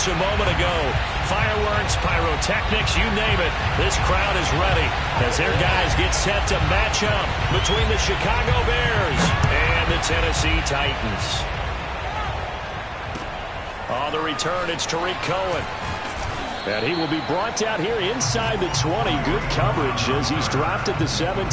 words a moment ago. Fireworks, pyrotechnics, you name it. This crowd is ready as their guys get set to match up between the Chicago Bears and the Tennessee Titans. On the return, it's Tariq Cohen. And he will be brought down here inside the 20. Good coverage as he's dropped at the 17.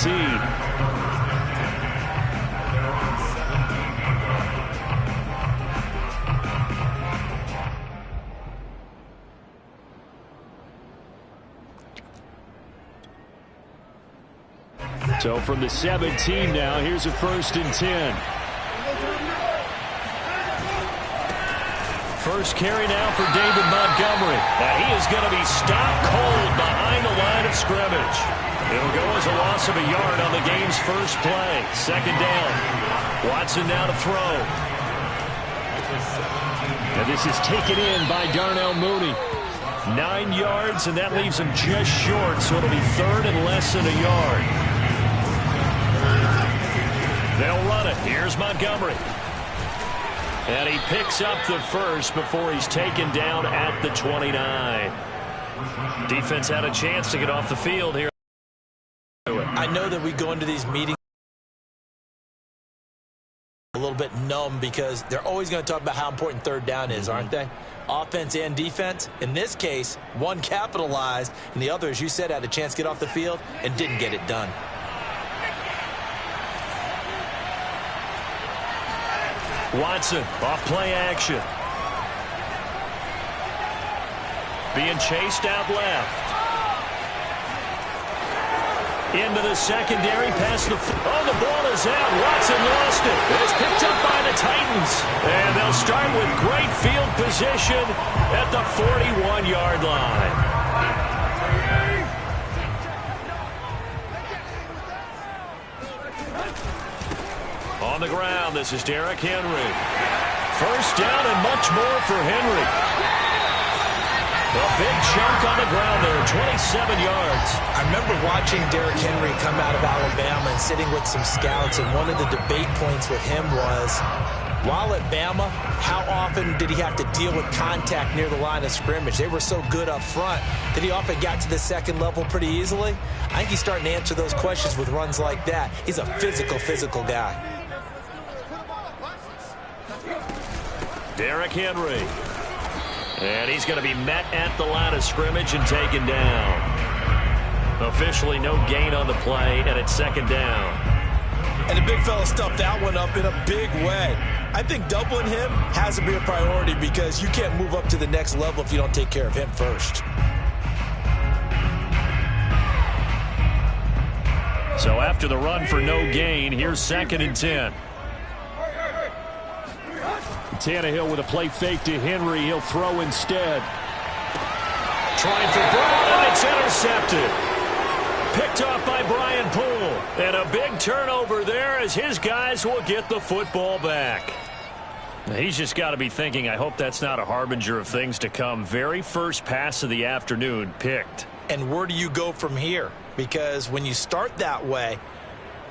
So from the 17 now, here's a 1st and 10. First carry now for David Montgomery. And he is going to be stopped cold behind the line of scrimmage. It'll go as a loss of a yard on the game's first play. 2nd down. Watson now to throw. And this is taken in by Darnell Mooney. 9 yards, and that leaves him just short, so it'll be 3rd and less than a yard. They'll run it. Here's Montgomery. And he picks up the first before he's taken down at the 29. Defense had a chance to get off the field here. I know that we go into these meetings a little bit numb because they're always going to talk about how important 3rd down is, aren't they? Offense and defense. In this case, one capitalized, and the other, as you said, had a chance to get off the field and didn't get it done. Watson, off play action. Being chased out left. Into the secondary, past the... Oh, the ball is out. Watson lost it. It's picked up by the Titans. And they'll start with great field position at the 41-yard line. On the ground, this is Derrick Henry. 1st down and much more for Henry. A big chunk on the ground there, 27 yards. I remember watching Derrick Henry come out of Alabama and sitting with some scouts, and one of the debate points with him was, while at Bama, how often did he have to deal with contact near the line of scrimmage? They were so good up front that he often got to the 2nd level pretty easily. I think he's starting to answer those questions with runs like that. He's a physical guy. Derrick Henry. And he's going to be met at the line of scrimmage and taken down. Officially no gain on the play, and it's 2nd down. And the big fella stuffed that one up in a big way. I think doubling him has to be a priority because you can't move up to the next level if you don't take care of him first. So after the run for no gain, here's 2nd and 10. Tannehill with a play fake to Henry. He'll throw instead. Trying for Brown, and it's intercepted. Picked off by Brian Poole. And a big turnover there as his guys will get the football back. He's just got to be thinking, I hope that's not a harbinger of things to come. Very first pass of the afternoon picked. And where do you go from here? Because when you start that way,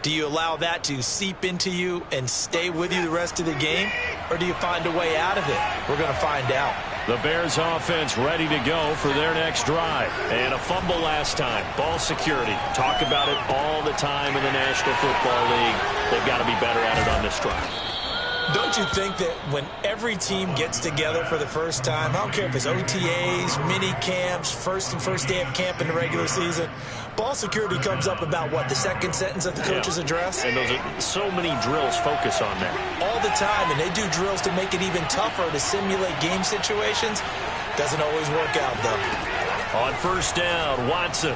do you allow that to seep into you and stay with you the rest of the game? Or do you find a way out of it? We're going to find out. The Bears offense ready to go for their next drive. And a fumble last time. Ball security. Talk about it all the time in the National Football League. They've got to be better at it on this drive. Don't you think that when every team gets together for the first time, I don't care if it's OTAs, mini camps, first day of camp in the regular season, ball security comes up about, what, the 2nd sentence of the coach's address? And those are so many drills focus on that. All the time, and they do drills to make it even tougher to simulate game situations. Doesn't always work out, though. On 1st down, Watson.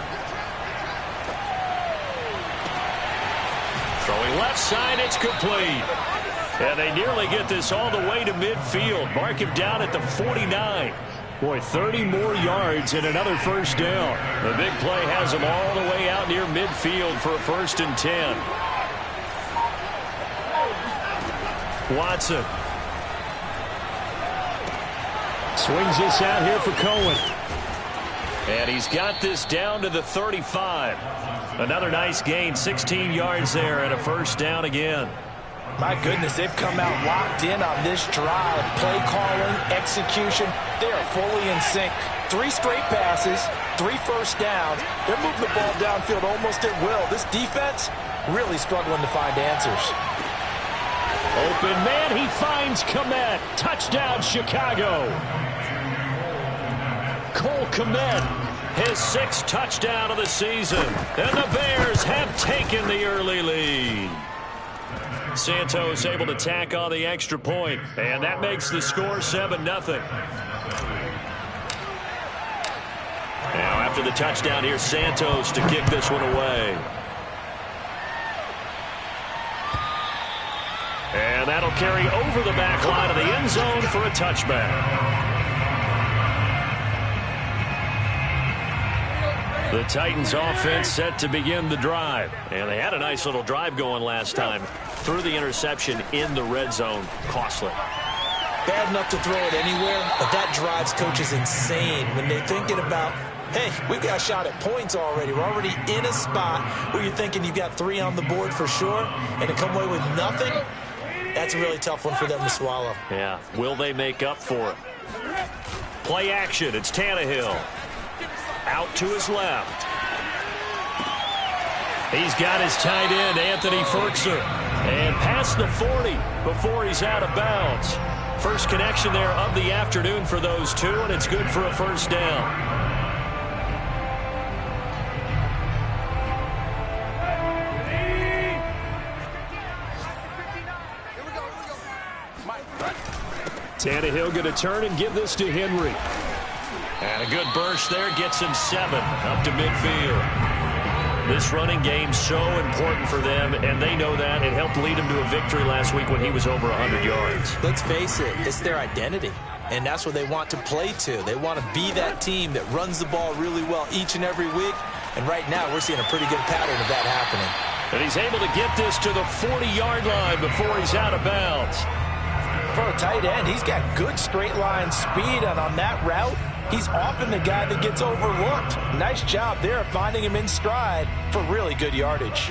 Throwing left side, it's complete. And they nearly get this all the way to midfield. Mark him down at the 49. Boy, 30 more yards and another 1st down. The big play has them all the way out near midfield for a 1st and 10. Watson. Swings this out here for Cohen. And he's got this down to the 35. Another nice gain, 16 yards there and a 1st down again. My goodness, they've come out locked in on this drive. Play calling, execution, they are fully in sync. 3 straight passes, 3 first downs. They're moving the ball downfield almost at will. This defense really struggling to find answers. Open man, he finds Kmet. Touchdown, Chicago. Cole Kmet, his 6th touchdown of the season. And the Bears have taken the early lead. Santos able to tack on the extra point, and that makes the score 7-0. Now after the touchdown, here's Santos to kick this one away. And that'll carry over the back line of the end zone for a touchback. The Titans offense set to begin the drive. And they had a nice little drive going last time. Threw the interception in the red zone. Costly. Bad enough to throw it anywhere, but that drives coaches insane when they're thinking about, hey, we've got a shot at points already. We're already in a spot where you're thinking you've got 3 on the board for sure, and to come away with nothing, that's a really tough one for them to swallow. Yeah. Will they make up for it? Play action. It's Tannehill. Out to his left. He's got his tight end, Anthony Ferkser. And past the 40 before he's out of bounds. First connection there of the afternoon for those two, and it's good for a first down. Tannehill going to turn and give this to Henry. And a good burst there gets him 7 up to midfield. This running game's so important for them, and they know that. It helped lead him to a victory last week when he was over 100 yards. Let's face it, it's their identity, and that's what they want to play to. They want to be that team that runs the ball really well each and every week, and right now we're seeing a pretty good pattern of that happening. And he's able to get this to the 40-yard line before he's out of bounds. For a tight end, he's got good straight line speed, and on that route, he's often the guy that gets overlooked. Nice job there finding him in stride for really good yardage.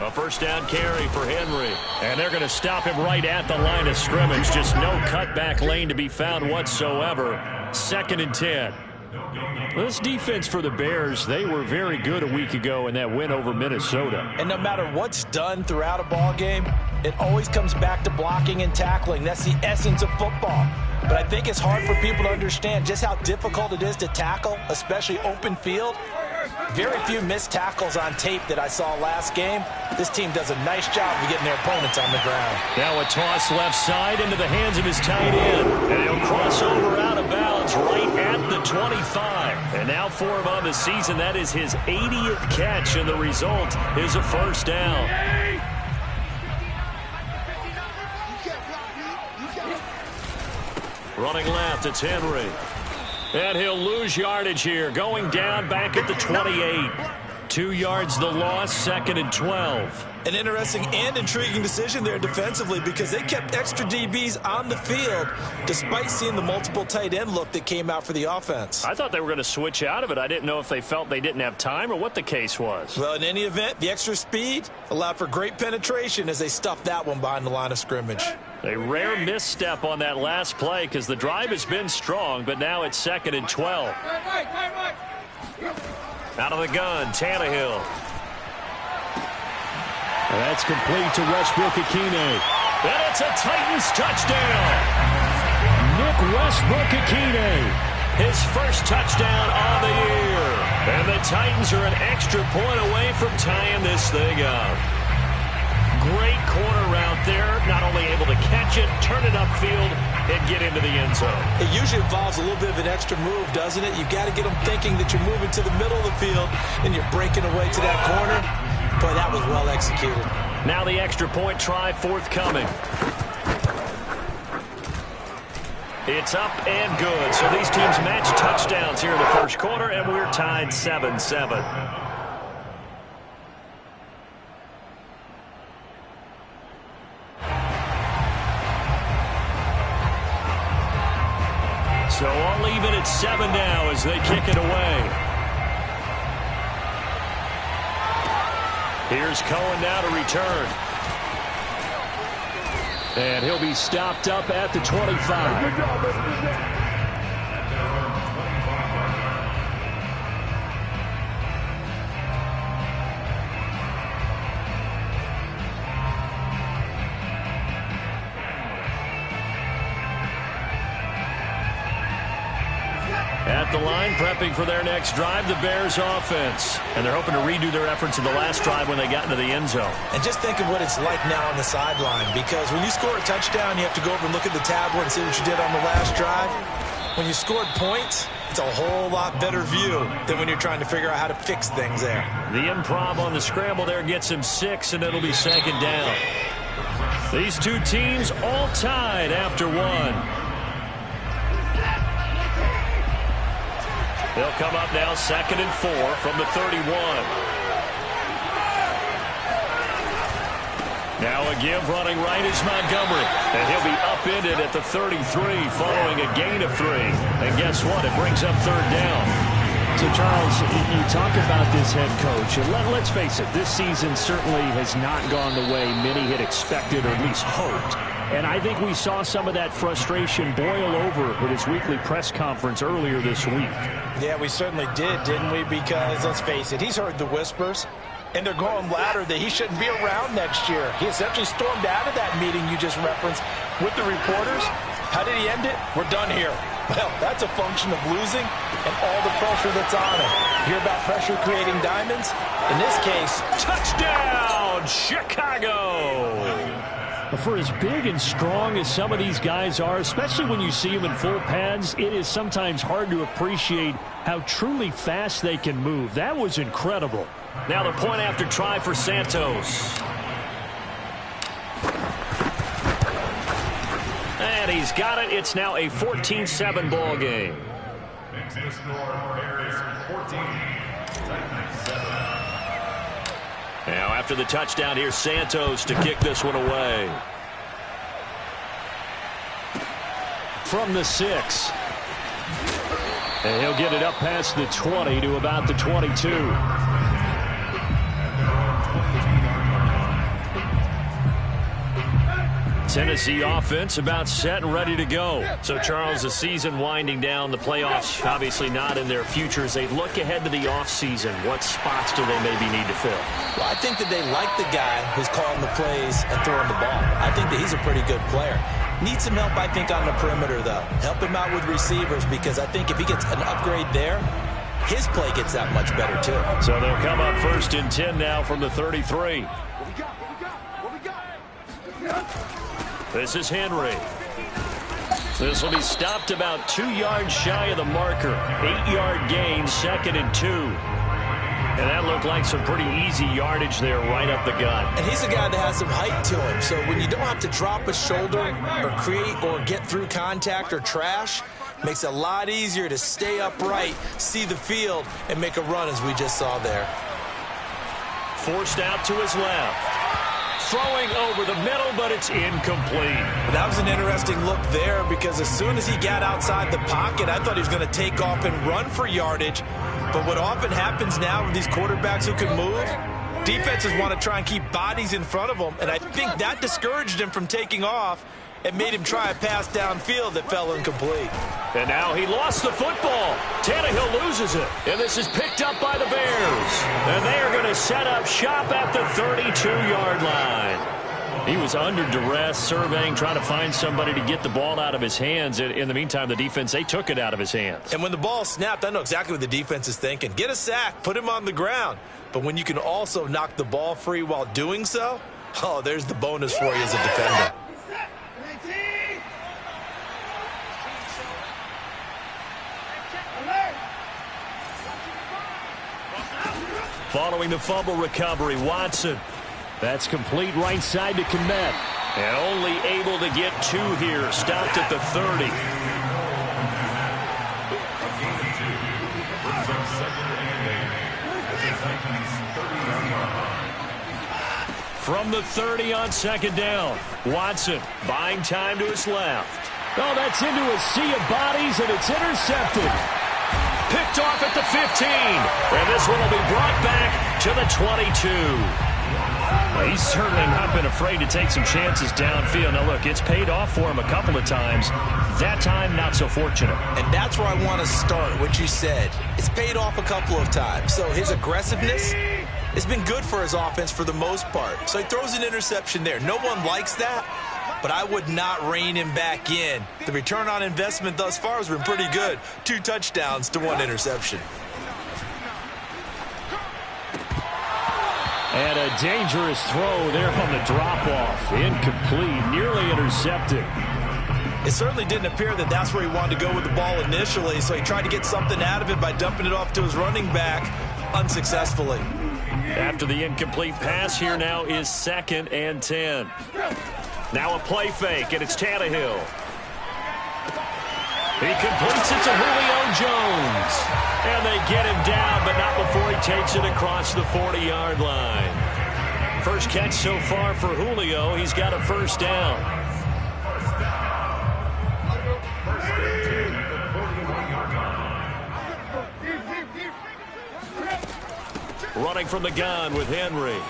A first down carry for Henry. And they're going to stop him right at the line of scrimmage. Just no cutback lane to be found whatsoever. 2nd and 10. This defense for the Bears, they were very good a week ago in that win over Minnesota. And no matter what's done throughout a ball game, it always comes back to blocking and tackling. That's the essence of football. But I think it's hard for people to understand just how difficult it is to tackle, especially open field. Very few missed tackles on tape that I saw last game. This team does a nice job of getting their opponents on the ground. Now a toss left side into the hands of his tight end. And he'll cross over out of bounds right at the 25. And now for him on the season, that is his 80th catch, and the result is a first down. Running left, it's Henry. And he'll lose yardage here, going down back at the 28. 2 yards the loss, 2nd and 12. An interesting and intriguing decision there defensively because they kept extra DBs on the field despite seeing the multiple tight end look that came out for the offense. I thought they were going to switch out of it. I didn't know if they felt they didn't have time or what the case was. Well, in any event, the extra speed allowed for great penetration as they stuffed that one behind the line of scrimmage. A rare misstep on that last play because the drive has been strong, but now it's 2nd and 12. Out of the gun, Tannehill. And that's complete to Westbrook-Ikhine. And it's a Titans touchdown. Nick Westbrook-Ikhine, his first touchdown on the year. And the Titans are an extra point away from tying this thing up. Great corner route there. Not only able to catch it, turn it upfield, and get into the end zone. It usually involves a little bit of an extra move, doesn't it? You've got to get them thinking that you're moving to the middle of the field and you're breaking away to that corner. Boy, that was well executed. Now the extra point try forthcoming. It's up and good. So these teams match touchdowns here in the first quarter, and we're tied 7-7. So all even at 7 now as they kick it away. Here's Cohen now to return. And he'll be stopped up at the 25. At the line, prepping for their next drive, the Bears offense. And they're hoping to redo their efforts in the last drive when they got into the end zone. And just think of what it's like now on the sideline, because when you score a touchdown, you have to go over and look at the tablet and see what you did on the last drive. When you scored points, it's a whole lot better view than when you're trying to figure out how to fix things there. The improv on the scramble there gets him 6, and it'll be second down. These two teams all tied after 1. They'll come up now 2nd and 4 from the 31. Now a give running right is Montgomery. And he'll be upended at the 33 following a gain of 3. And guess what? It brings up 3rd down. So, Charles, you talk about this head coach. And let's face it, this season certainly has not gone the way many had expected or at least hoped. And I think we saw some of that frustration boil over at his weekly press conference earlier this week. Yeah, we certainly did, didn't we? Because, let's face it, he's heard the whispers, and they're going louder that he shouldn't be around next year. He essentially stormed out of that meeting you just referenced with the reporters. How did he end it? We're done here. Well, that's a function of losing and all the pressure that's on him. Hear about pressure creating diamonds? In this case, touchdown, Chicago! For as big and strong as some of these guys are, especially when you see them in full pads, it is sometimes hard to appreciate how truly fast they can move. That was incredible. Now the point after try for Santos. And he's got it. It's now a 14-7 ball game. Now after the touchdown, here's Santos to kick this one away. From the 6. And he'll get it up past the 20 to about the 22. Tennessee offense about set and ready to go. So, Charles, the season winding down, the playoffs obviously not in their future. As they look ahead to the offseason, what spots do they maybe need to fill? Well, I think that they like the guy who's calling the plays and throwing the ball. I think that he's a pretty good player. Needs some help, I think, on the perimeter, though. Help him out with receivers, because I think if he gets an upgrade there, his play gets that much better, too. So they'll come up 1st and 10 now from the 33. This is Henry. This will be stopped about 2 yards shy of the marker. 8-yard gain, 2nd and 2. And that looked like some pretty easy yardage there right up the gut. And he's a guy that has some height to him. So when you don't have to drop a shoulder or create or get through contact or trash, makes it a lot easier to stay upright, see the field, and make a run as we just saw there. Forced out to his left. Throwing over the middle, but it's incomplete. That was an interesting look there, because as soon as he got outside the pocket, I thought he was going to take off and run for yardage. But what often happens now with these quarterbacks who can move, defenses want to try and keep bodies in front of them, and I think that discouraged him from taking off and made him try a pass downfield that fell incomplete. And now he lost the football. Tannehill loses it. And this is picked up by the Bears. And they are going to set up shop at the 32-yard line. He was under duress, surveying, trying to find somebody to get the ball out of his hands. In the meantime, the defense, they took it out of his hands. And when the ball snapped, I know exactly what the defense is thinking. Get a sack, put him on the ground. But when you can also knock the ball free while doing so, oh, there's the bonus for you as a defender. Following the fumble recovery, Watson. That's complete right side to Kmet. And only able to get 2 here. Stopped at the 30. From the 30 on 2nd down. Watson buying time to his left. Oh, that's into a sea of bodies, and it's intercepted. Picked off at the 15. And this one will be brought back to the 22. Well, he's certainly not been afraid to take some chances downfield. Now, look, it's paid off for him a couple of times. That time, not so fortunate. And that's where I want to start, what you said. It's paid off a couple of times. So his aggressiveness has been good for his offense for the most part. So he throws an interception there. No one likes that, but I would not rein him back in. The return on investment thus far has been pretty good. 2 touchdowns to 1 interception. And a dangerous throw there on the drop-off. Incomplete, nearly intercepted. It certainly didn't appear that that's where he wanted to go with the ball initially, so he tried to get something out of it by dumping it off to his running back unsuccessfully. After the incomplete pass, here now is 2nd and 10. Now a play fake, and it's Tannehill. He completes it to Julio Jones. And they get him down, but not before he takes it across the 40-yard line. First catch so far for Julio. He's got a first down. Running from the gun with Henry.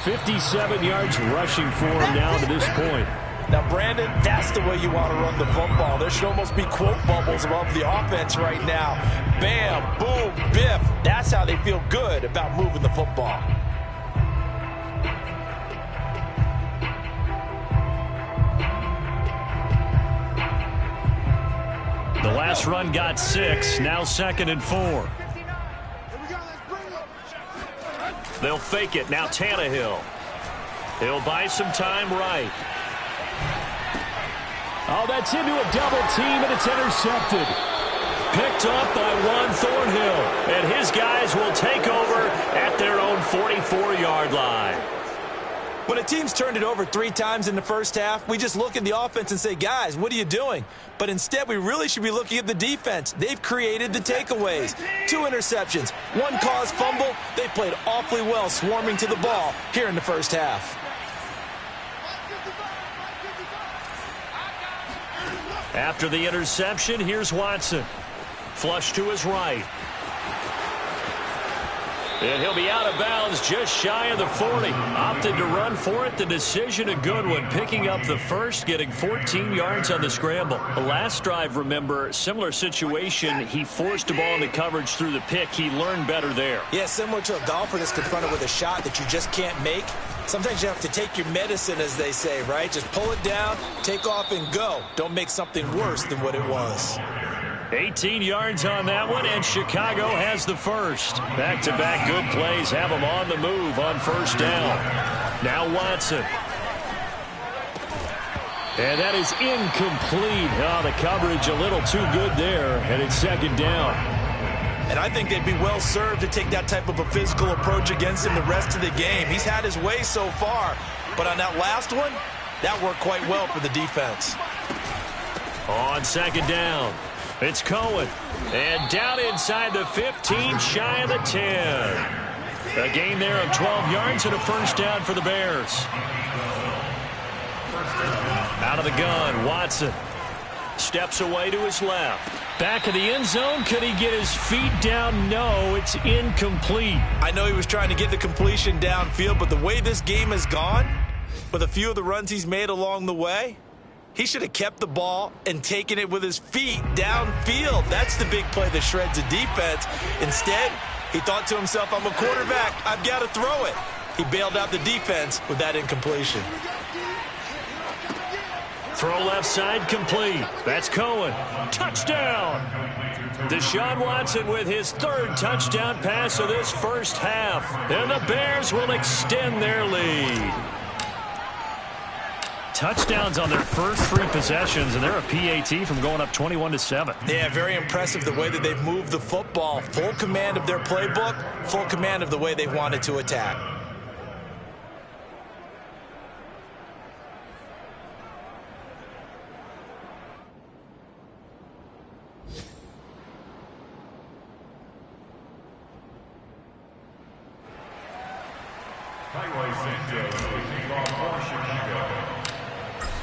57 yards rushing for him now to this point. Now, Brandon, that's the way you want to run the football. There should almost be quote bubbles above the offense right now. Bam, boom, biff. That's how they feel good about moving the football. The last run got 6, now 2nd and 4. They'll fake it, now Tannehill. He'll buy some time right. Oh, that's into a double team, and it's intercepted. Picked up by Juan Thornhill, and his guys will take over at their own 44-yard line. When a team's turned it over 3 times in the first half, we just look at the offense and say, guys, what are you doing? But instead, we really should be looking at the defense. They've created the takeaways. 2 interceptions, 1 caused fumble. They played awfully well swarming to the ball here in the first half. After the interception, here's Watson. Flush to his right. And he'll be out of bounds just shy of the 40. Opted to run for it. The decision, a good one. Picking up the first, getting 14 yards on the scramble. The last drive, remember, similar situation. He forced the ball into coverage through the pick. He learned better there. Yeah, similar to a golfer that's confronted with a shot that you just can't make. Sometimes you have to take your medicine, as they say, right? Just pull it down, take off, and go. Don't make something worse than what it was. 18 yards on that one, and Chicago has the first. Back-to-back good plays have them on the move on first down. Now Watson. And that is incomplete. Oh, the coverage a little too good there, and it's 2nd down. And I think they'd be well served to take that type of a physical approach against him the rest of the game. He's had his way so far, but on that last one, that worked quite well for the defense. On 2nd down. It's Cohen, and down inside the 15, shy of the 10. A gain there of 12 yards and a first down for the Bears. Out of the gun, Watson. Steps away to his left. Back of the end zone. Could he get his feet down? No, it's incomplete. I know he was trying to get the completion downfield, but the way this game has gone, with a few of the runs he's made along the way, he should have kept the ball and taken it with his feet downfield. That's the big play that shreds a defense. Instead, he thought to himself, I'm a quarterback. I've got to throw it. He bailed out the defense with that incompletion. Throw left side complete. That's Cohen. Touchdown. Deshaun Watson with his 3rd touchdown pass of this first half. And the Bears will extend their lead. Touchdowns on their first 3 possessions, and they're a PAT from going up 21-7. Yeah, very impressive the way that they've moved the football. Full command of their playbook, full command of the way they wanted to attack.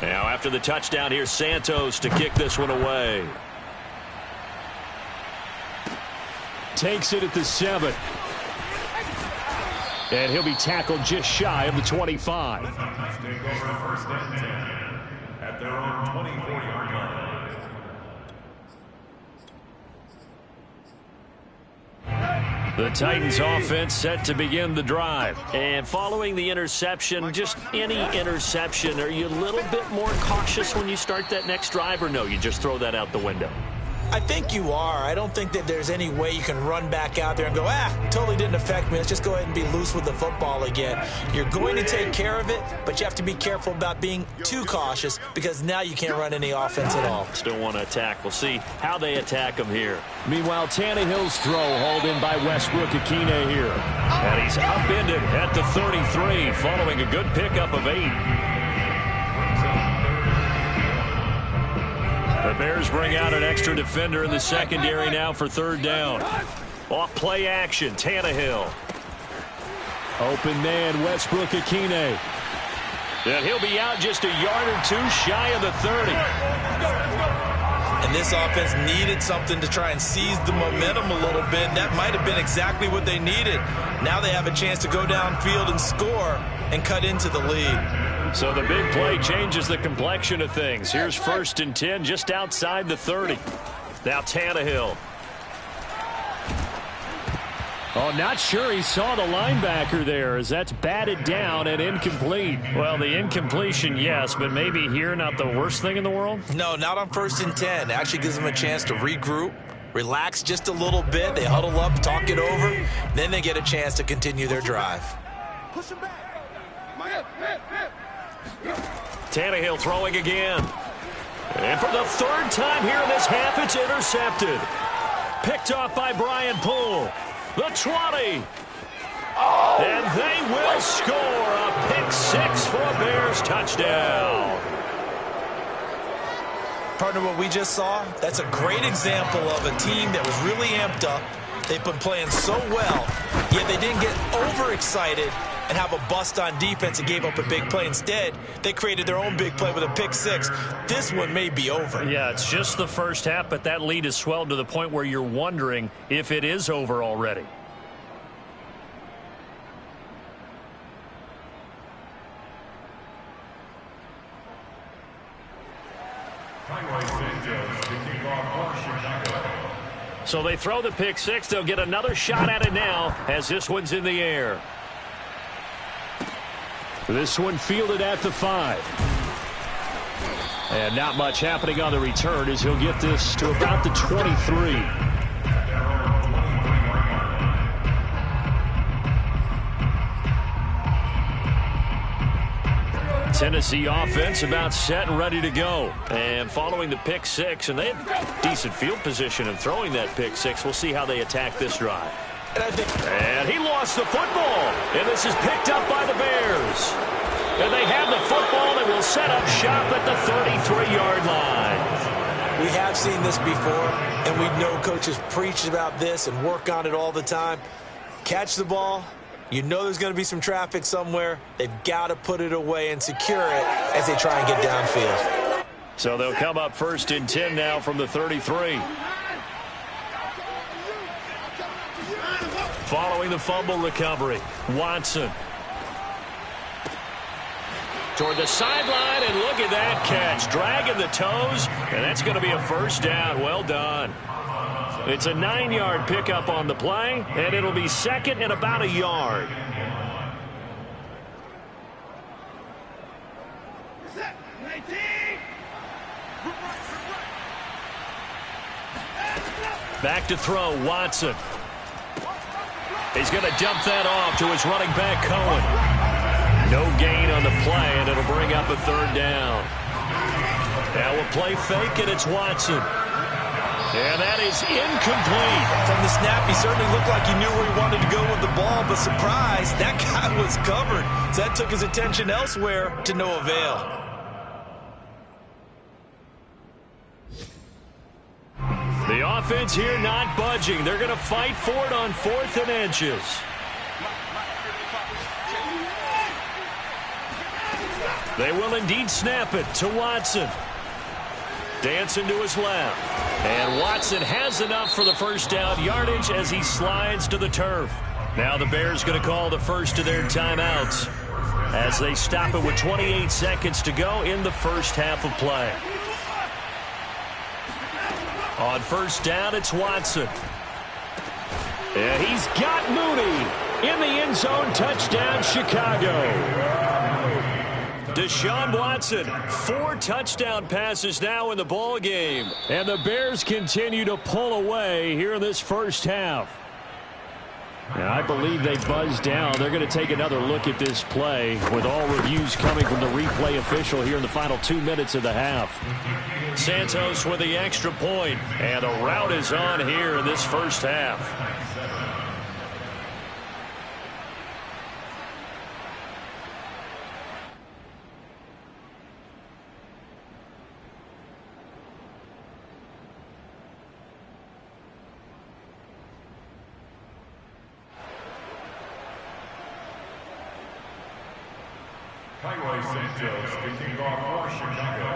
Now after the touchdown, here's Santos to kick this one away. Takes it at the 7. And he'll be tackled just shy of the 25. Take over first and 10 at their own 24-yard line. The Titans offense set to begin the drive. And following the interception, just any interception, are you a little bit more cautious when you start that next drive, or no, you just throw that out the window? I think you are. I don't think that there's any way you can run back out there and go, totally didn't affect me. Let's just go ahead and be loose with the football again. You're going to take care of it, but you have to be careful about being too cautious because now you can't run any offense at all. Still want to attack. We'll see how they attack him here. Meanwhile, Tannehill's throw hauled in by Westbrook-Ikhine here. And he's upended at the 33 following a good pickup of 8. The Bears bring out an extra defender in the secondary now for third down. Off play action, Tannehill. Open man, Westbrook-Ikhine. And he'll be out just a yard or two shy of the 30. And this offense needed something to try and seize the momentum a little bit. And that might have been exactly what they needed. Now they have a chance to go downfield and score and cut into the lead. So the big play changes the complexion of things. Here's first and 10 just outside the 30. Now Tannehill. Oh, not sure he saw the linebacker there as that's batted down and incomplete. Well, the incompletion, yes, but maybe here not the worst thing in the world? No, not on first and 10. Actually gives them a chance to regroup, relax just a little bit. They huddle up, talk it over. Then they get a chance to continue their drive. Push him back. Tannehill throwing again. And for the third time here in this half, it's intercepted. Picked off by Brian Poole. The 20. And they will score a pick-6 for a Bears touchdown. Partner, what we just saw, that's a great example of a team that was really amped up. They've been playing so well, yet they didn't get overexcited and have a bust on defense and gave up a big play. Instead, they created their own big play with a pick-6. This one may be over. Yeah, it's just the first half, but that lead has swelled to the point where you're wondering if it is over already. So they throw the pick-6. They'll get another shot at it now as this one's in the air. This one fielded at the 5. And not much happening on the return as he'll get this to about the 23. Tennessee offense about set and ready to go. And following the pick-6, and they have decent field position in throwing that pick-6. We'll see how they attack this drive. And he lost the football. And this is picked up by the Bears. And they have the football and will set up shop at the 33-yard line. We have seen this before, and we know coaches preach about this and work on it all the time. Catch the ball. You know there's going to be some traffic somewhere. They've got to put it away and secure it as they try and get downfield. So they'll come up first and 10 now from the 33. Following the fumble recovery, Watson. Toward the sideline, and look at that catch. Dragging the toes, and that's going to be a first down. Well done. It's a 9-yard pickup on the play, and it'll be second and about a yard. Back to throw, Watson. He's going to dump that off to his running back, Cohen. No gain on the play, and it'll bring up a third down. Now a play fake, and it's Watson. And that is incomplete. From the snap, he certainly looked like he knew where he wanted to go with the ball, but surprise, that guy was covered. So that took his attention elsewhere to no avail. The offense here not budging. They're going to fight for it on 4th and inches. They will indeed snap it to Watson. Dancing to his left. And Watson has enough for the first down yardage as he slides to the turf. Now the Bears going to call the first of their timeouts as they stop it with 28 seconds to go in the first half of play. On first down, it's Watson. And he's got Mooney in the end zone. Touchdown, Chicago. Deshaun Watson, 4 touchdown passes now in the ball game. And the Bears continue to pull away here in this first half. And I believe they buzzed down. They're going to take another look at this play with all reviews coming from the replay official here in the final 2 minutes of the half. Santos with the extra point, and the route is on here in this first half. Highway Santos kicking off for Chicago.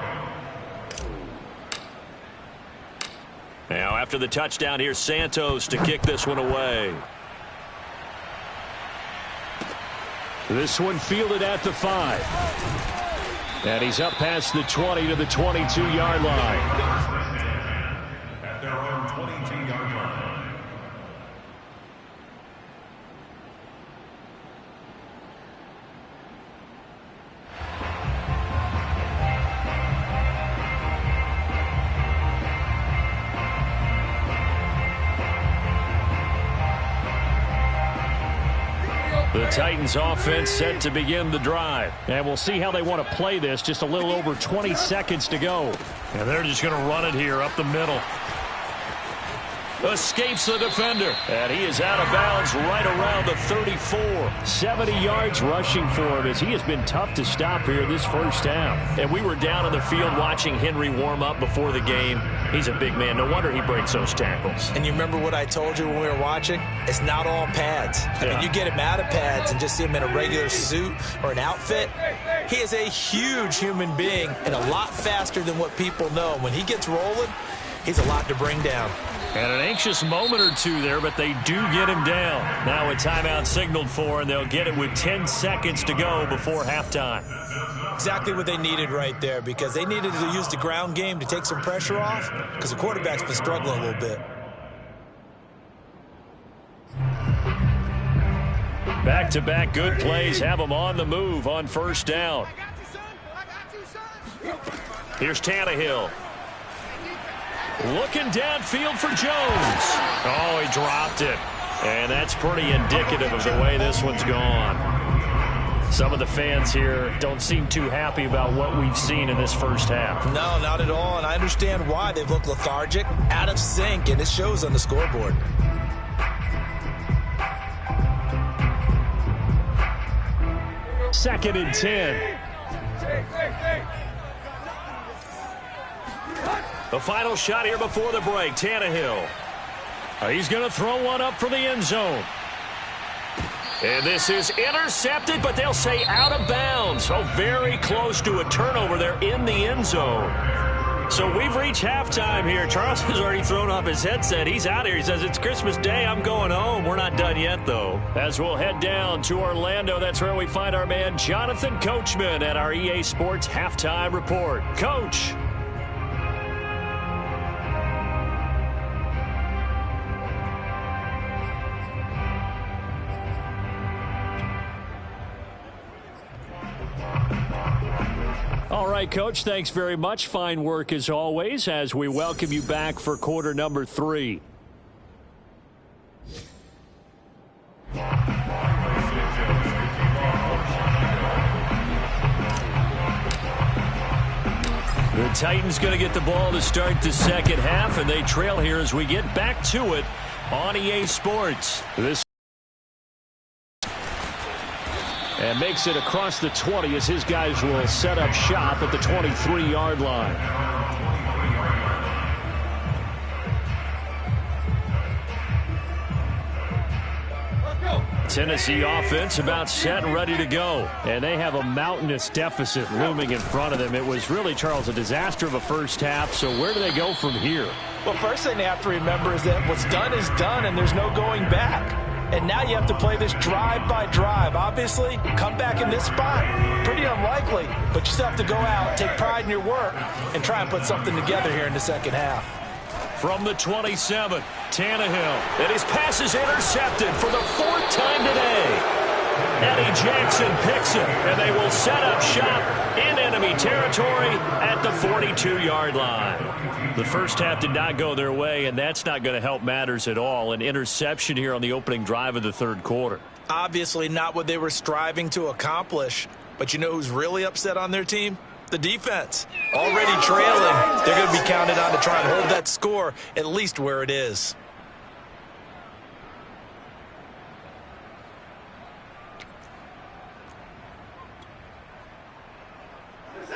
Now after the touchdown, here's Santos to kick this one away. This one fielded at the 5. And he's up past the 20 to the 22-yard line. At their own 22-yard line. The Titans offense set to begin the drive. And we'll see how they want to play this. Just a little over 20 seconds to go. And they're just going to run it here up the middle. Escapes the defender. And he is out of bounds right around the 34. 70 yards rushing for him as he has been tough to stop here this first half. And we were down on the field watching Henry warm up before the game. He's a big man. No wonder he breaks those tackles. And you remember what I told you when we were watching? It's not all pads. I mean, you get him out of pads and just see him in a regular suit or an outfit. He is a huge human being and a lot faster than what people know. When he gets rolling, he's a lot to bring down. And an anxious moment or two there, but they do get him down. Now a timeout signaled for, and they'll get it with 10 seconds to go before halftime. Exactly what they needed right there, because they needed to use the ground game to take some pressure off, because the quarterback's been struggling a little bit. Back-to-back good plays have them on the move on first down. Here's Tannehill. Looking downfield for Jones. Oh, he dropped it. And that's pretty indicative of the way this one's gone. Some of the fans here don't seem too happy about what we've seen in this first half. No, not at all. And I understand why. They've looked lethargic, out of sync, and it shows on the scoreboard. Second and 10. The final shot here before the break. Tannehill. He's going to throw one up for the end zone. And this is intercepted, but they'll say out of bounds. So very close to a turnover there in the end zone. So we've reached halftime here. Charles has already thrown off his headset. He's out here. He says, it's Christmas Day. I'm going home. We're not done yet, though. As we'll head down to Orlando, that's where we find our man Jonathan Coachman at our EA Sports Halftime Report. Coach. All right, Coach, thanks very much. Fine work as always as we welcome you back for quarter number 3. The Titans going to get the ball to start the second half, and they trail here as we get back to it on EA Sports. And makes it across the 20 as his guys will set up shop at the 23-yard line. Tennessee offense about set and ready to go. And they have a mountainous deficit looming in front of them. It was really, Charles, a disaster of a first half. So where do they go from here? Well, first thing they have to remember is that what's done is done, and there's no going back. And now you have to play this drive by drive. Obviously, come back in this spot, pretty unlikely, but you still have to go out, take pride in your work, and try and put something together here in the second half. From the 27, Tannehill. And his pass is intercepted for the 4th time today. Eddie Jackson picks it, and they will set up shop in enemy territory at the 42-yard line. The first half did not go their way, and that's not going to help matters at all. An interception here on the opening drive of the third quarter. Obviously not what they were striving to accomplish, but you know who's really upset on their team? The defense. Already trailing, they're going to be counted on to try and hold that score at least where it is.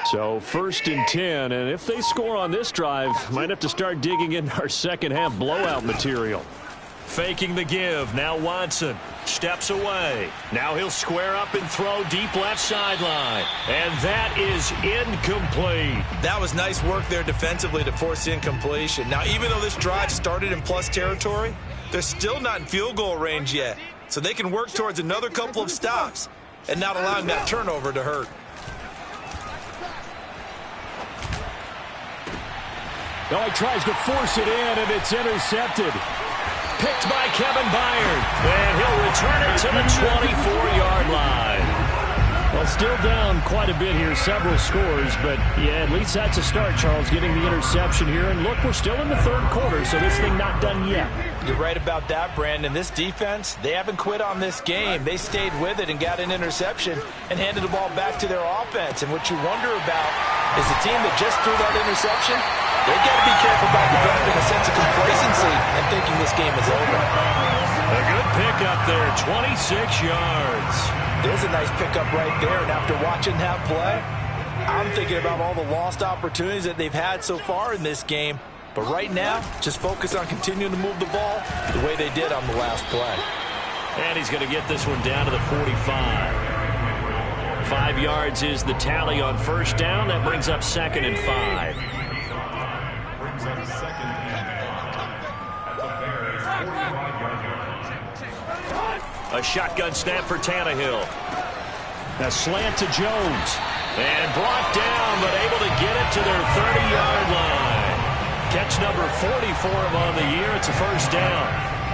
So 1st and 10, and if they score on this drive, might have to start digging in our second half blowout material. Faking the give. Now Watson steps away. Now he'll square up and throw deep left sideline. And that is incomplete. That was nice work there defensively to force incompletion. Now, even though this drive started in plus territory, they're still not in field goal range yet. So they can work towards another couple of stops and not allowing that turnover to hurt. Oh, he tries to force it in, and it's intercepted. Picked by Kevin Byard. And he'll return it to the 24-yard line. Well, still down quite a bit here, several scores, but yeah, at least that's a start, Charles, getting the interception here. And look, we're still in the third quarter, so this thing not done yet. You're right about that, Brandon. This defense, they haven't quit on this game. They stayed with it and got an interception and handed the ball back to their offense. And what you wonder about is the team that just threw that interception, they got to be careful about developing a sense of complacency and thinking this game is over. A good pickup there, 26 yards. There's a nice pickup right there, and after watching that play, I'm thinking about all the lost opportunities that they've had so far in this game. But right now, just focus on continuing to move the ball the way they did on the last play. And he's going to get this one down to the 45. 5 yards is the tally on first down. That brings up 2nd and 5. Brings up 2nd and 5 at the Bears' 45-yard line. A shotgun snap for Tannehill. A slant to Jones. And brought down, but able to get it to their 30-yard line. Catch number 40 for him on the year. It's a first down.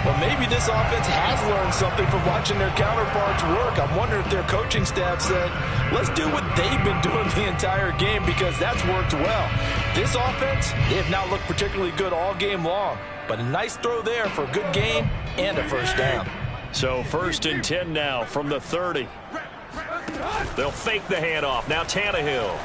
Well, maybe this offense has learned something from watching their counterparts work. I'm wondering if their coaching staff said, let's do what they've been doing the entire game, because that's worked well. This offense, they have not looked particularly good all game long. But a nice throw there for a good gain and a first down. So 1st and 10 now from the 30. They'll fake the handoff. Now Tannehill.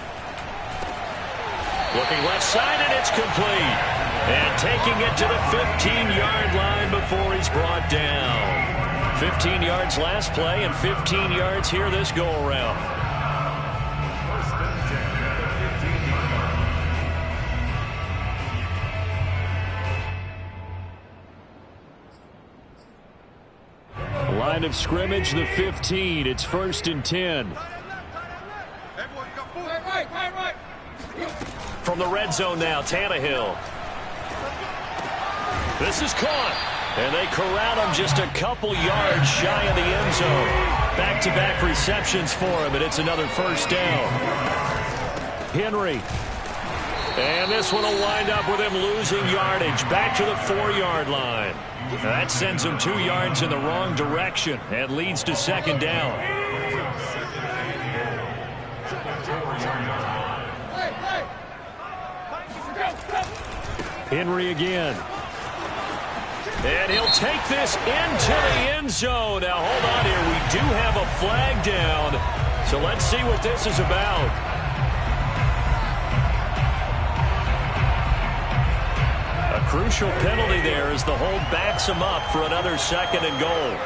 Looking left side, and it's complete. And taking it to the 15-yard line before he's brought down. 15 yards last play and 15 yards here this go-around. First and 10 at the 15-yard line. Line of scrimmage, the 15. It's 1st and 10. From the red zone now, Tannehill. This is caught. And they corral him just a couple yards shy of the end zone. Back-to-back receptions for him, and it's another first down. Henry. And this one will wind up with him losing yardage back to the 4-yard line. That sends him 2 yards in the wrong direction and leads to second down. Henry again. And he'll take this into the end zone. Now, hold on here. We do have a flag down. So let's see what this is about. A crucial penalty there as the hold backs him up for another 2nd and goal.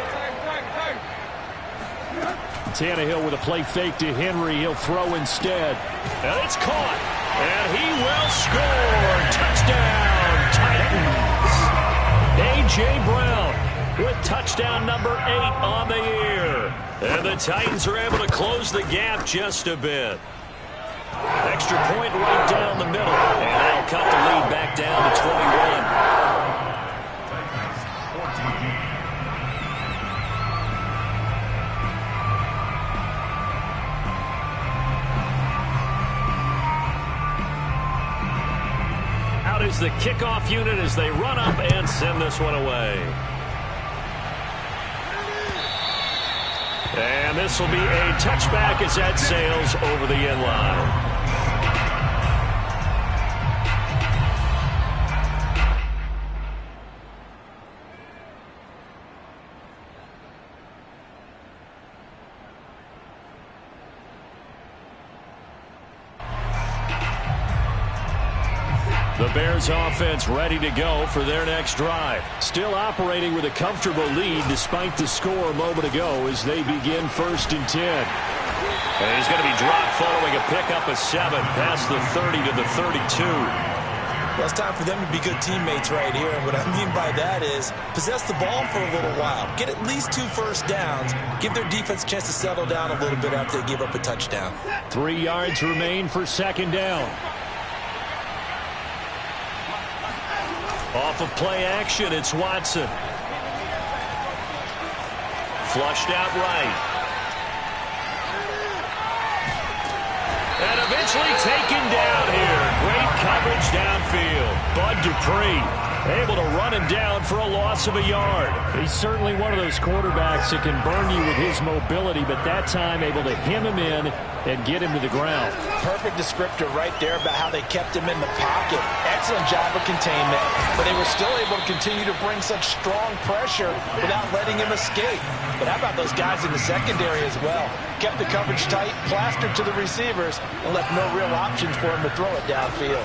Tannehill with a play fake to Henry. He'll throw instead. And it's caught. And he will score. Touchdown, Titans. A.J. Brown with touchdown number 8 on the year. And the Titans are able to close the gap just a bit. Extra point right down the middle. And they'll cut the lead back down to 21. is the kickoff unit as they run up and send this one away. And this will be a touchback as that sails over the end line. The Bears offense ready to go for their next drive. Still operating with a comfortable lead despite the score a moment ago as they begin 1st and 10. And he's going to be dropped following a pickup of 7 past the 30 to the 32. Well, it's time for them to be good teammates right here. And what I mean by that is possess the ball for a little while. Get at least 2 first downs. Give their defense a chance to settle down a little bit after they give up a touchdown. 3 yards remain for 2nd down. Off of play action, it's Watson. Flushed out right. And eventually taken down here. Great coverage downfield. Bud Dupree able to run him down for a loss of a yard. He's certainly one of those quarterbacks that can burn you with his mobility, but that time able to hem him in and get him to the ground. Perfect descriptor right there about how they kept him in the pocket. Excellent job of containment, but they were still able to continue to bring such strong pressure without letting him escape. But how about those guys in the secondary as well? Kept the coverage tight, plastered to the receivers, and left no real options for him to throw it downfield.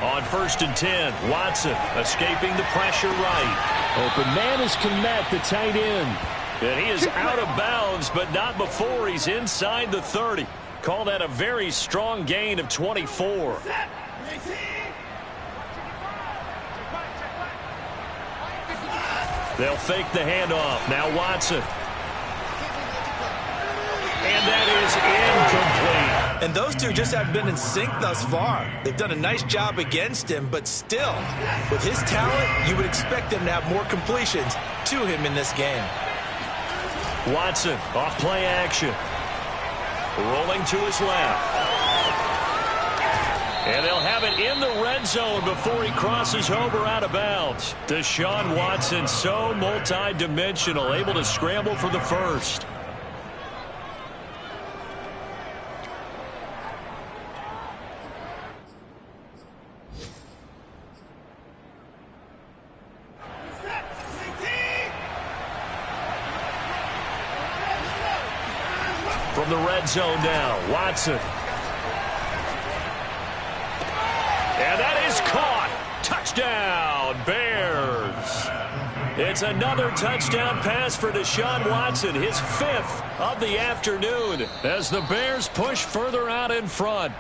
On 1st and 10, Watson escaping the pressure right. Open man is Kmet, the tight end. And he is out of bounds, but not before he's inside the 30. Call that a very strong gain of 24. They'll fake the handoff. Now Watson. And that is incomplete. And those two just haven't been in sync thus far. They've done a nice job against him, but still, with his talent, you would expect them to have more completions to him in this game. Watson off play action. Rolling to his left. And they'll have it in the red zone before he crosses over out of bounds. Deshaun Watson, so multi-dimensional, able to scramble for the first. From the red zone now, Watson. And that is caught. Touchdown, Bears. It's another touchdown pass for Deshaun Watson, his 5th of the afternoon, as the Bears push further out in front.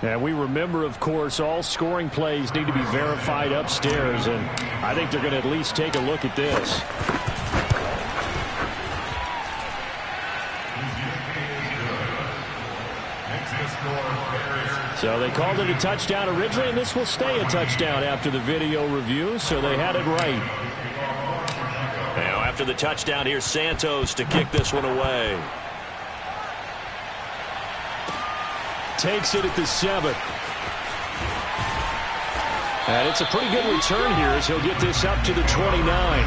And we remember, of course, all scoring plays need to be verified upstairs, and I think they're going to at least take a look at this. So they called it a touchdown originally, and this will stay a touchdown after the video review, so they had it right. Now after the touchdown, here's Santos to kick this one away. Takes it at the 7. And it's a pretty good return here as he'll get this up to the 29.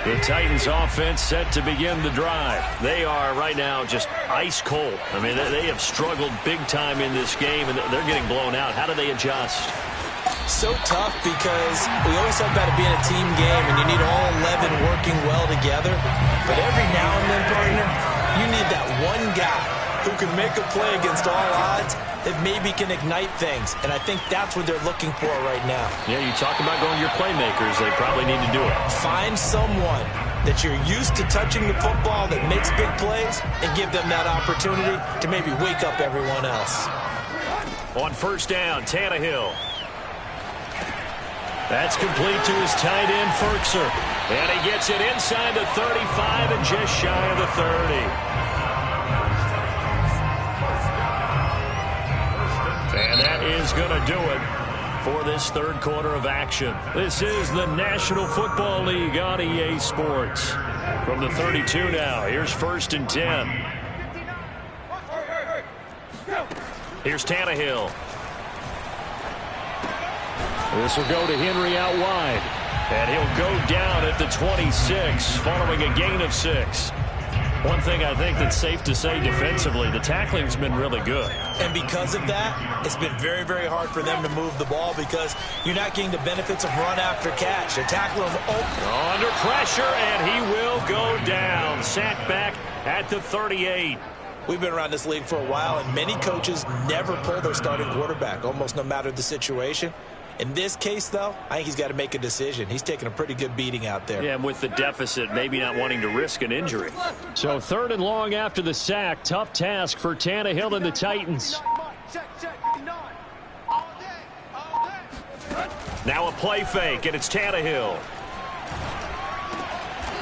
The Titans offense set to begin the drive. They are right now just ice cold. I mean, they have struggled big time in this game, and they're getting blown out. How do they adjust? So tough because we always talk about it being a team game, and you need all 11 working well together. But every now and then, partner, you need that one guy who can make a play against all odds that maybe can ignite things. And I think that's what they're looking for right now. Yeah, you talk about going to your playmakers. They probably need to do it. Find someone that you're used to touching the football that makes big plays and give them that opportunity to maybe wake up everyone else. On 1st down, Tannehill. That's complete to his tight end, Firkser. And he gets it inside the 35 and just shy of the 30. And that is going to do it for this 3rd quarter of action. This is the National Football League on EA Sports. From the 32 now, here's 1st and 10. Here's Tannehill. This will go to Henry out wide. And he'll go down at the 26 following a gain of 6. One thing I think that's safe to say defensively, the tackling's been really good. And because of that, it's been very, very hard for them to move the ball because you're not getting the benefits of run after catch. They're tackling under pressure, and he will go down. Sacked back at the 38. We've been around this league for a while, and many coaches never pull their starting quarterback, almost no matter the situation. In this case, though, I think he's got to make a decision. He's taking a pretty good beating out there. Yeah, and with the deficit, maybe not wanting to risk an injury. So 3rd and long after the sack. Tough task for Tannehill and the Titans. Now a play fake, and it's Tannehill.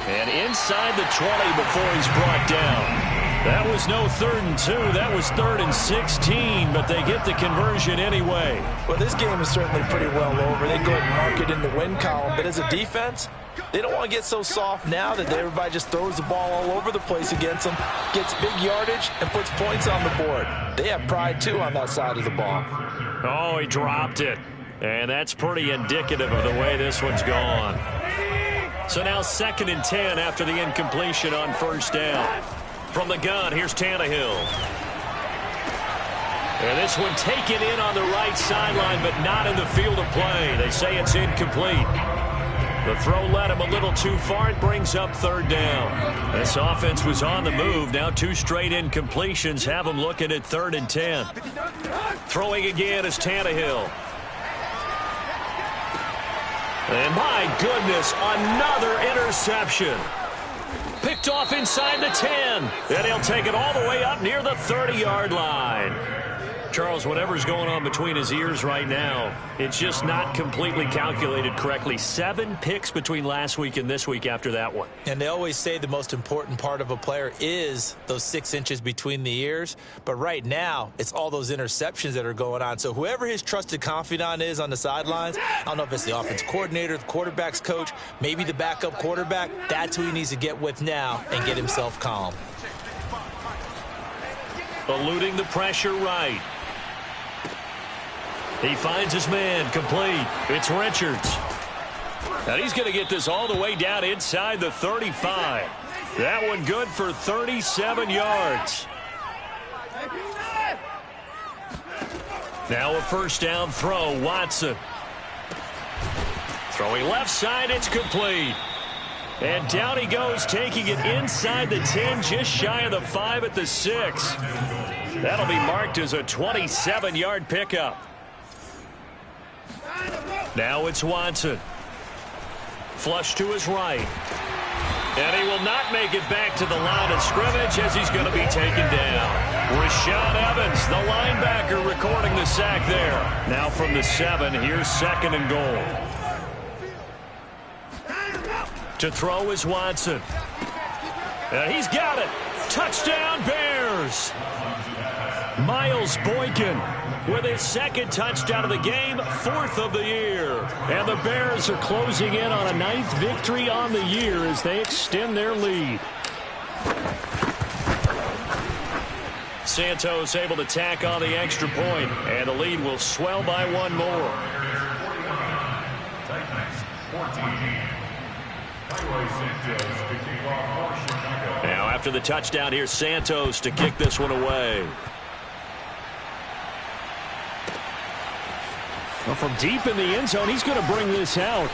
And inside the 20 before he's brought down. That was no 3rd and 2. That was 3rd and 16, but they get the conversion anyway. Well, this game is certainly pretty well over. They go ahead and mark it in the win column, but as a defense, they don't want to get so soft now that everybody just throws the ball all over the place against them, gets big yardage, and puts points on the board. They have pride, too, on that side of the ball. Oh, he dropped it. And that's pretty indicative of the way this one's gone. So now 2nd and 10 after the incompletion on 1st down. From the gun, here's Tannehill. And this one taken in on the right sideline, but not in the field of play. They say it's incomplete. The throw led him a little too far. It brings up 3rd down. This offense was on the move. Now 2 straight incompletions have them looking at 3rd and 10. Throwing again is Tannehill. And my goodness, another interception. Picked off inside the 10. Then he'll take it all the way up near the 30-yard line. Charles, whatever's going on between his ears right now, it's just not completely calculated correctly. 7 picks between last week and this week after that one. And they always say the most important part of a player is those 6 inches between the ears. But right now, it's all those interceptions that are going on. So whoever his trusted confidant is on the sidelines, I don't know if it's the offense coordinator, the quarterback's coach, maybe the backup quarterback, that's who he needs to get with now and get himself calm. Eluding the pressure right. He finds his man, complete. It's Richards. And he's going to get this all the way down inside the 35. That one good for 37 yards. Now a 1st down throw, Watson. Throwing left side, it's complete. And down he goes, taking it inside the 10, just shy of the 5 at the 6. That'll be marked as a 27-yard pickup. Now it's Watson. Flush to his right. And he will not make it back to the line of scrimmage as he's going to be taken down. Rashaan Evans, the linebacker, recording the sack there. Now from the 7, here's 2nd and goal. To throw is Watson. And he's got it. Touchdown, Bears. Miles Boykin with his 2nd touchdown of the game, 4th of the year. And the Bears are closing in on a 9th victory on the year as they extend their lead. Santos able to tack on the extra point, and the lead will swell by 1 more. Now after the touchdown, here's Santos to kick this one away. Well, from deep in the end zone, he's going to bring this out.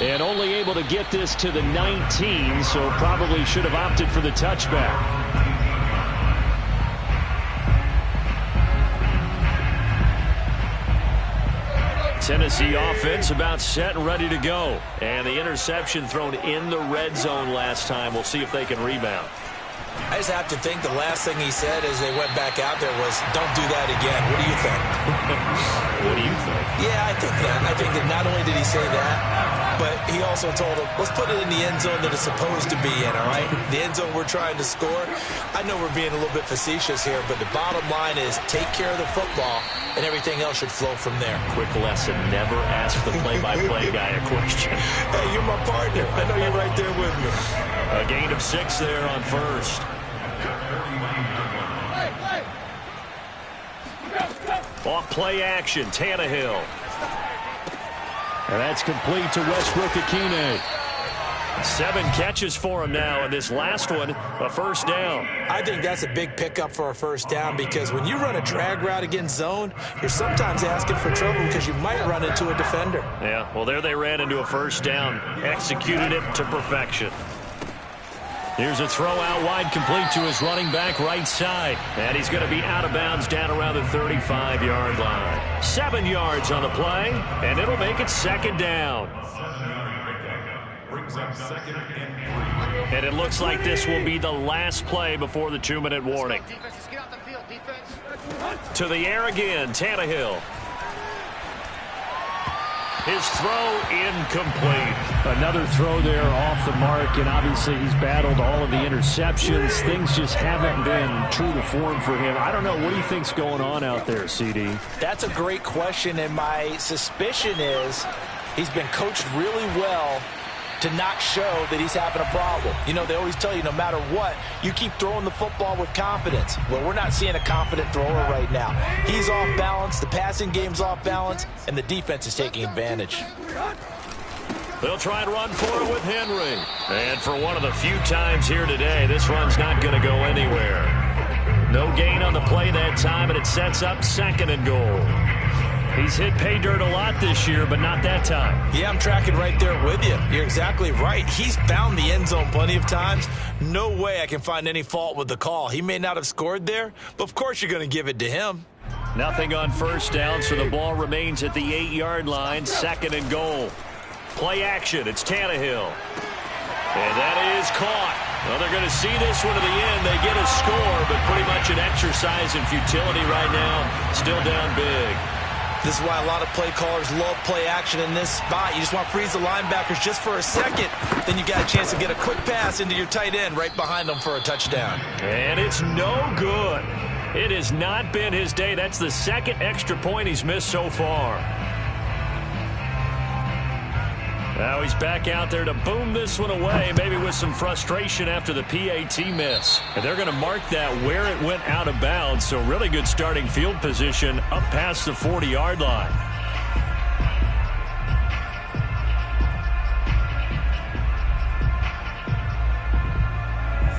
And only able to get this to the 19, so probably should have opted for the touchback. Tennessee offense about set and ready to go. And the interception thrown in the red zone last time. We'll see if they can rebound. I just have to think the last thing he said as they went back out there was, don't do that again. What do you think? What do you think? Yeah, I think that. I think that not only did he say that, but he also told him, let's put it in the end zone that it's supposed to be in, all right? The end zone we're trying to score. I know we're being a little bit facetious here, but the bottom line is take care of the football, and everything else should flow from there. Quick lesson, never ask the play-by-play guy a question. Hey, you're my partner. I know you're right there with me. A gain of 6 there on 1st. Off play action, Tannehill. And that's complete to Westbrook-Ikhine. 7 catches for him now, and this last one, a first down. I think that's a big pickup for a first down because when you run a drag route against zone, you're sometimes asking for trouble because you might run into a defender. Yeah, well, there they ran into a first down. Executed it to perfection. Here's a throw out wide, complete to his running back right side. And he's going to be out of bounds down around the 35-yard line. 7 yards on the play, and it'll make it second down. And it looks like this will be the last play before the 2-minute warning. To the air again, Tannehill. His throw incomplete. Another throw there off the mark, and obviously he's battled all of the interceptions. Things just haven't been true to form for him. I don't know. What do you think's going on out there, CD? That's a great question, and my suspicion is he's been coached really well to not show that he's having a problem. You know, they always tell you no matter what, you keep throwing the football with confidence. Well, we're not seeing a confident thrower right now. He's off balance, the passing game's off balance, and the defense is taking advantage. They'll try and run for it with Henry. And for one of the few times here today, this run's not going to go anywhere. No gain on the play that time, and it sets up 2nd and goal. He's hit pay dirt a lot this year, but not that time. Yeah, I'm tracking right there with you. You're exactly right. He's found the end zone plenty of times. No way I can find any fault with the call. He may not have scored there, but of course you're going to give it to him. Nothing on first down, so the ball remains at the 8-yard line, 2nd and goal. Play action, it's Tannehill. And that is caught. Well, they're going to see this one to the end. They get a score, but pretty much an exercise in futility right now. Still down big. This is why a lot of play callers love play action in this spot. You just want to freeze the linebackers just for a second. Then you got a chance to get a quick pass into your tight end right behind them for a touchdown. And it's no good. It has not been his day. That's the 2nd extra point he's missed so far. Now he's back out there to boom this one away, maybe with some frustration after the PAT miss. And they're going to mark that where it went out of bounds, so really good starting field position up past the 40-yard line.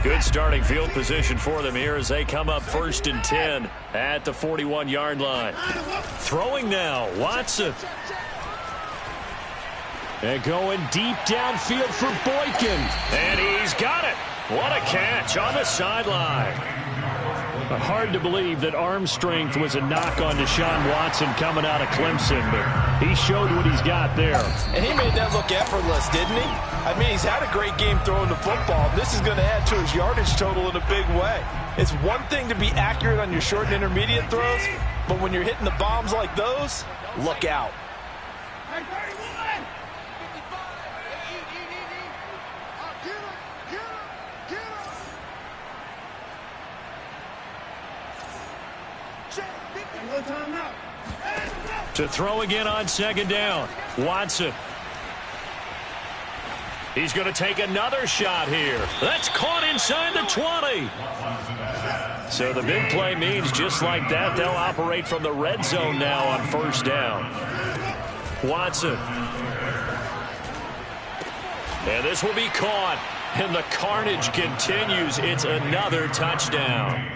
Good starting field position for them here as they come up 1st and 10 at the 41-yard line. Throwing now, Watson. And going deep downfield for Boykin. And he's got it. What a catch on the sideline. Hard to believe that arm strength was a knock on Deshaun Watson coming out of Clemson, but he showed what he's got there. And he made that look effortless, didn't he? I mean, he's had a great game throwing the football. This is going to add to his yardage total in a big way. It's one thing to be accurate on your short and intermediate throws, but when you're hitting the bombs like those, look out. To throw again on 2nd down, Watson. He's going to take another shot here. That's caught inside the 20. So the big play means just like that, they'll operate from the red zone now on 1st down. Watson. And this will be caught. And the carnage continues. It's another touchdown.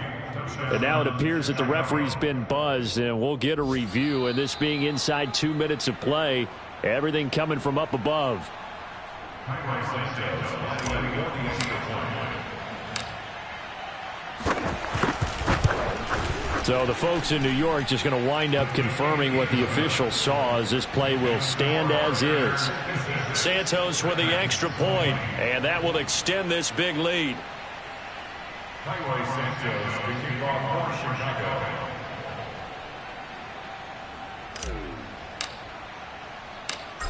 And now it appears that the referee's been buzzed, and we'll get a review. And this being inside 2 minutes of play, everything coming from up above. So the folks in New York just going to wind up confirming what the official saw, as this play will stand as is. Santos with the extra point, and that will extend this big lead. Highway Santos to kick off for Chicago.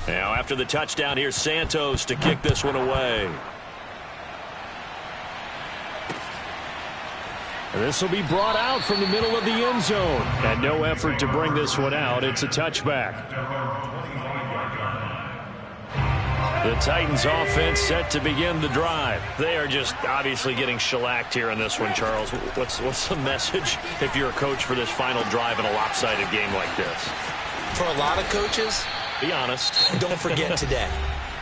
Now after the touchdown, here's Santos to kick this one away. This will be brought out from the middle of the end zone. And no effort to bring this one out. It's a touchback. The Titans offense set to begin the drive. They are just obviously getting shellacked here in this one, Charles. What's the message if you're a coach for this final drive in a lopsided game like this? For a lot of coaches, be honest. Don't forget today.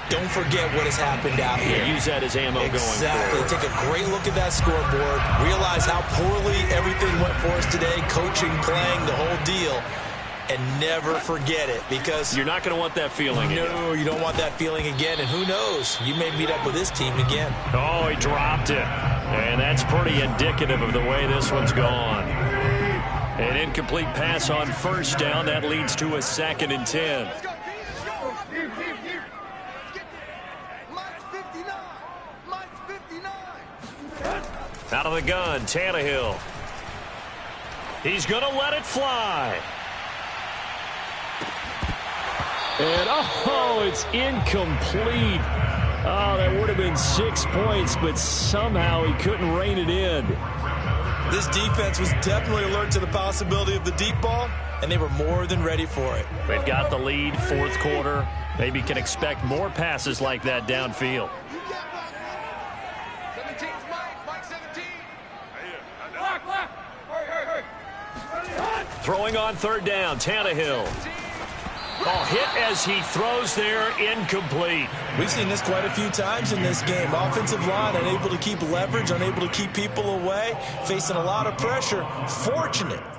Don't forget what has happened out here. Use that as ammo going forward. Exactly. Take a great look at that scoreboard. Realize how poorly everything went for us today. Coaching, playing, the whole deal. And never forget it, because you're not going to want that feeling again. No, you don't want that feeling again. And who knows? You may meet up with this team again. Oh, he dropped it. And that's pretty indicative of the way this one's gone. An incomplete pass on first down. That leads to a 2nd and 10. Out of the gun, Tannehill. He's going to let it fly. And, oh, it's incomplete. Oh, that would have been 6 points, but somehow he couldn't rein it in. This defense was definitely alert to the possibility of the deep ball, and they were more than ready for it. They've got the lead, 4th quarter. Maybe can expect more passes like that downfield. Throwing on 3rd down, Tannehill. Oh, hit as he throws there, incomplete. We've seen this quite a few times in this game. Offensive line unable to keep leverage, unable to keep people away, facing a lot of pressure.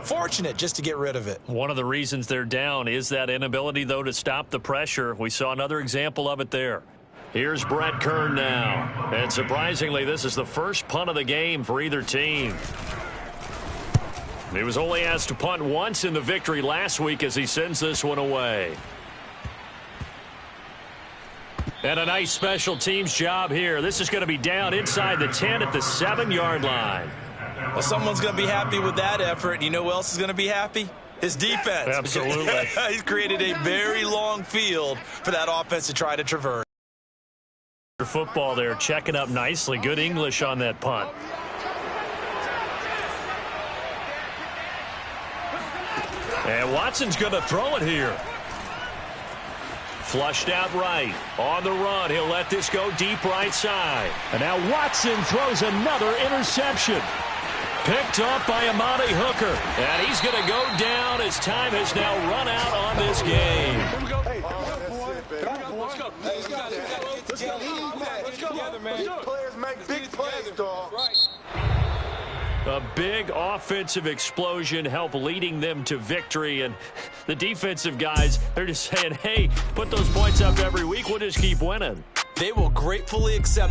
Fortunate just to get rid of it. One of the reasons they're down is that inability, though, to stop the pressure. We saw another example of it there. Here's Brett Kern now. And surprisingly, this is the first punt of the game for either team. He was only asked to punt once in the victory last week as he sends this one away. And a nice special teams job here. This is going to be down inside the 10 at the 7-yard line. Well, someone's going to be happy with that effort. You know who else is going to be happy? His defense. Absolutely. He's created a very long field for that offense to try to traverse. Football there, checking up nicely. Good English on that punt. And Watson's going to throw it here. Flushed out right. On the run, he'll let this go deep right side. And now Watson throws another interception. Picked off by Amani Hooker. And he's going to go down as time has now run out on this game. Players make big plays, dog. A big offensive explosion helped leading them to victory. And the defensive guys, they're just saying, hey, put those points up every week. We'll just keep winning. They will gratefully accept